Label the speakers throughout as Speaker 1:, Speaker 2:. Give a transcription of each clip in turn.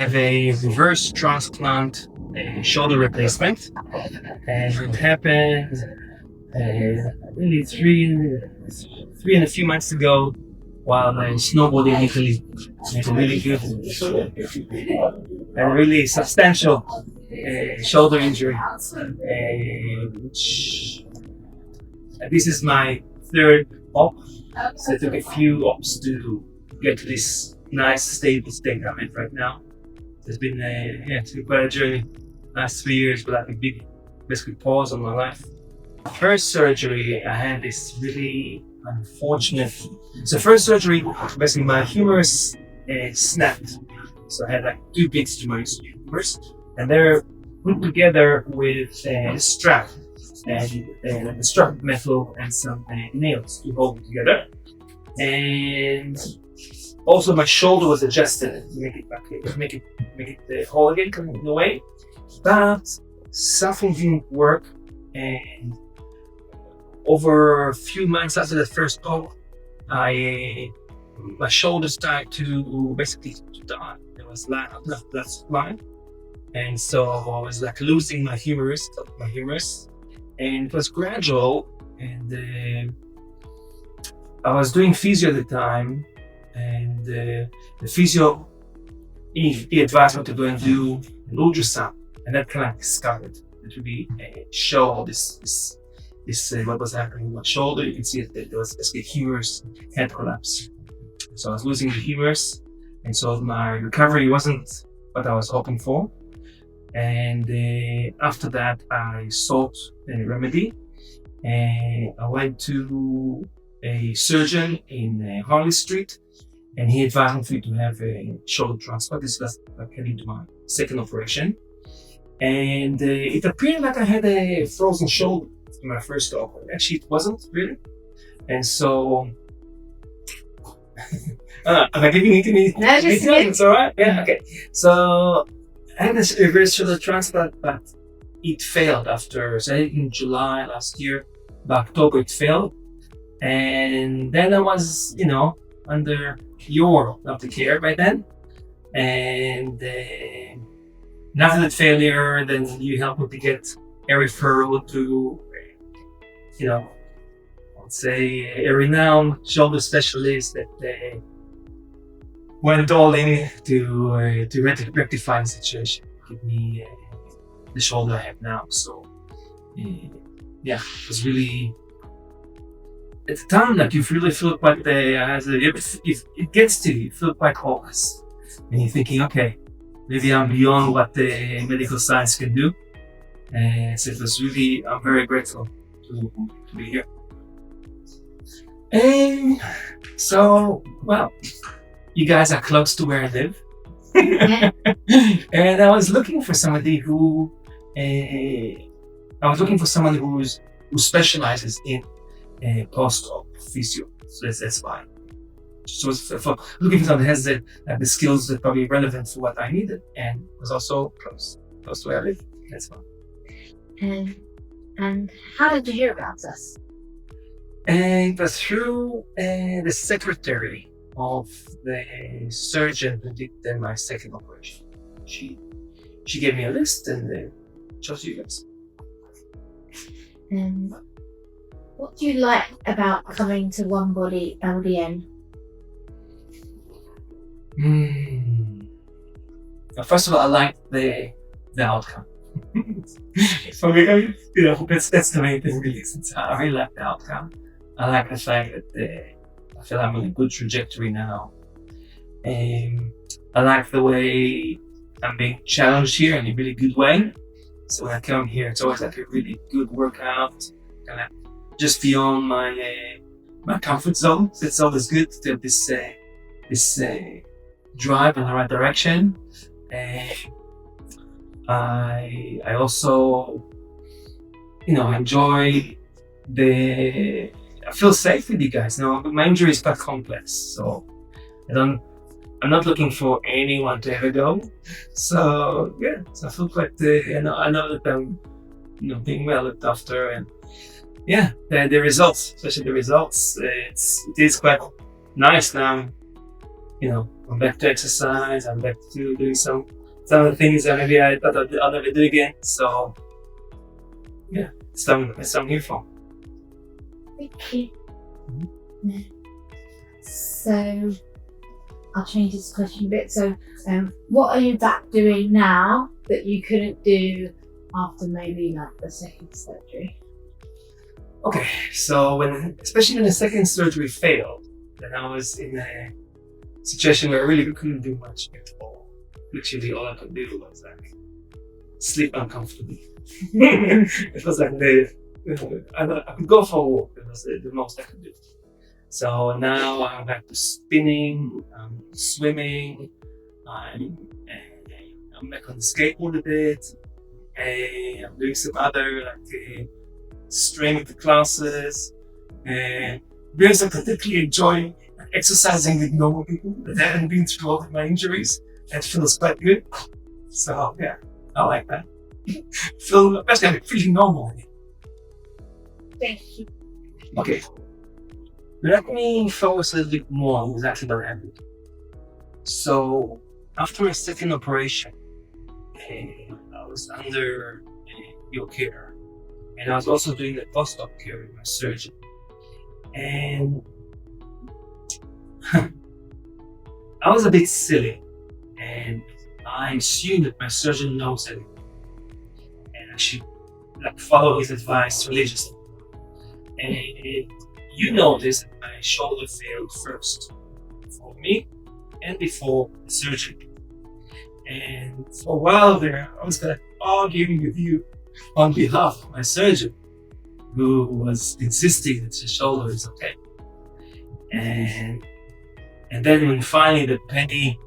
Speaker 1: have a reverse transplant shoulder replacement, and it happened really three and a few months ago while snowboarding in Italy. It's a really good and really substantial shoulder injury, which this is my third op. So it took a few ops to get to this nice stable state I'm in right now. It's been quite a journey. Last 3 years without a big basically pause on my life. First surgery, I had this really unfortunate. So first surgery, basically my humerus snapped. So I had like two big humerus, and they're put together with a strap, and a strap metal and some nails to hold it together. And also my shoulder was adjusted to make it whole again, in a way. But something didn't work, and over a few months after the first op, my shoulder started to basically die. It was left line, and so I was like losing my humerus, and it was gradual. And I was doing physio at the time, and the physio he advised me to go and do an ultrasound, and that kind of discovered it would be show this what was happening in my shoulder. You can see that there was basically humerus head collapse. So I was losing the humerus, and so my recovery wasn't what I was hoping for. And after that, I sought a remedy, and I went to a surgeon in Harley Street, and he advised me to have a shoulder transplant. This was heading to my second operation, and it appeared like I had a frozen shoulder in my first op. Actually, it wasn't really, and so. Am I giving it to me?
Speaker 2: No, just
Speaker 1: it's all right. Yeah, okay. So I had this reverse shoulder transplant, but it failed after. So in July last year, by October it failed, and then I was, under your care by then, and after that failure, then you helped me to get a referral to, say a renowned shoulder specialist that went all in to rectify the situation, give me the shoulder I have now. So it was really at the time that you really feel quite if it gets to you, feel quite hopeless, and you're thinking, okay, maybe I'm beyond what the medical science can do. So it was really, I'm very grateful to be here. And so, well, you guys are close to where I live.
Speaker 2: Yeah.
Speaker 1: And I was looking for somebody who specializes in post-op physio. So that's fine. So for looking for someone who has the skills that are probably relevant for what I needed, and was also close to where I live. That's fine.
Speaker 2: And how did you hear about us?
Speaker 1: And it was through the secretary of the surgeon who did my second operation. She gave me a list and chose you guys.
Speaker 2: What do you like about coming to One Body LDN?
Speaker 1: First of all, I like the outcome. For me, that's the main thing really. Since I really like the outcome. I like the fact that I feel I'm on a good trajectory now. And I like the way I'm being challenged here in a really good way. So when I come here, it's always like a really good workout, kind of just beyond my comfort zone. So it's always good to have this drive in the right direction. And I also, enjoy I feel safe with you guys. Now, my injury is quite complex, so I'm not looking for anyone to ever go. So so I feel quite, I know that I'm, being well looked after, and the results, especially the results, it is quite nice now. I'm back to exercise. I'm back to doing some of the things that maybe I thought I'll never do again. So yeah, that's what I'm here for.
Speaker 2: Thank you. So I'll change this question a bit. So what are you back doing now that you couldn't do after maybe like the second surgery?
Speaker 1: Okay, so especially when the second surgery failed, then I was in a situation where I really couldn't do much at all. Literally, all I could do was like sleep uncomfortably. It was like I could go for a walk. It was the most I could do. So now I'm back to spinning, swimming. I'm back on the skateboard a bit. I'm doing some other like strength classes. Because I particularly enjoy exercising with normal people that haven't been through all of my injuries. That feels quite good. So yeah, I like that. Especially feeling normal.
Speaker 2: Thank you.
Speaker 1: Okay. Let me focus a little bit more on exactly what happened. So after my second operation, I was under your care. And I was also doing the post-op care with my surgeon. And I was a bit silly. And I assumed that my surgeon knows everything. And I should follow his advice religiously. And you noticed that my shoulder failed first. For me and before the surgery. And for a while there, I was arguing with you on behalf of my surgeon, who was insisting that his shoulder is okay. And then when finally the penny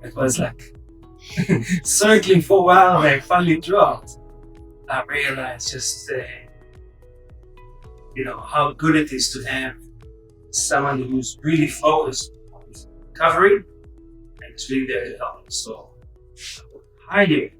Speaker 1: that was circling for a while finally dropped, I realized just how good it is to have someone who's really focused on recovery and it's really there to help. So I would highly